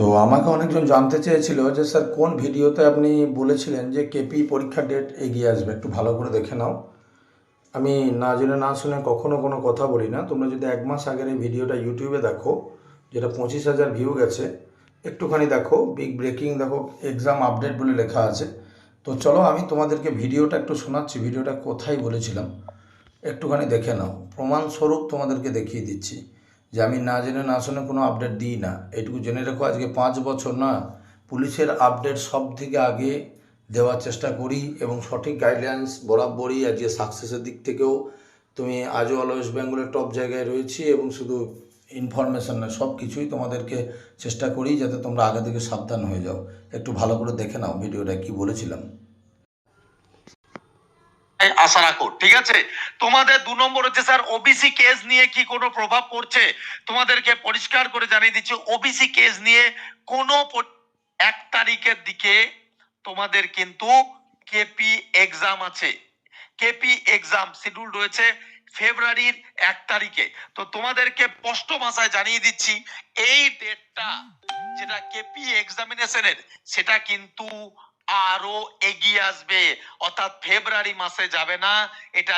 তো আমাকে অনেকজন জানতে চেয়েছিল যে স্যার কোন ভিডিওতে আপনি বলেছিলেন যে কেপি পরীক্ষার ডেট এগিয়ে আসবে, একটু ভালো করে দেখে নাও। আমি না জেনে না শুনে কখনো কোনো কথা বলি না। তোমরা যদি 1 মাস আগের এই ভিডিওটা ইউটিউবে দেখো, যেটা 25,000 ভিউ গেছে, একটুখানি দেখো, বিগ ব্রেকিং দেখো, এক্সাম আপডেট বলে লেখা আছে। তো চলো আমি তোমাদেরকে ভিডিওটা একটু শোনাচ্ছি, ভিডিওটা কোথায় বলেছিলাম একটুখানি দেখে নাও। প্রমাণস্বরূপ তোমাদেরকে দেখিয়ে দিচ্ছি যে আমি না জেনে না শুনে কোনো আপডেট দিই না। এটুকু জেনে রেখো, আজকে 5 বছর না, পুলিশের আপডেট সব থেকে আগে দেওয়ার চেষ্টা করি এবং সঠিক গাইডলাইন্স বরাবরই। আজকে সাকসেসের দিক থেকেও তুমি আজও অল ওয়েস্ট বেঙ্গলের টপ জায়গায় রয়েছি, এবং শুধু ইনফরমেশন না, সব কিছুই তোমাদেরকে চেষ্টা করি যাতে তোমরা আগে থেকে সাবধান হয়ে যাও। একটু ভালো করে দেখে নাও ভিডিওটা কি বলেছিলাম। আশা রাখো, ঠিক আছে। তোমাদের 2 নম্বর হচ্ছে স্যার ওবিসি কেস নিয়ে কি কোনো প্রভাব পড়ছে? তোমাদেরকে পরিষ্কার করে জানিয়ে দিচ্ছি, ওবিসি কেস নিয়ে কোনো 1 তারিখের দিকে তোমাদের কিন্তু কেপি এক্সাম আছে। কেপি এক্সাম শিডিউল রয়েছে ফেব্রুয়ারির 1 তারিখে। তো তোমাদেরকে স্পষ্ট ভাষায় জানিয়ে দিচ্ছি, এই ডেটটা যেটা কেপি এক্সামিনেশনের, সেটা কিন্তু আরো এগিয়ে আসবে, অর্থাৎ ফেব্রুয়ারি মাসে যাবে না, এটা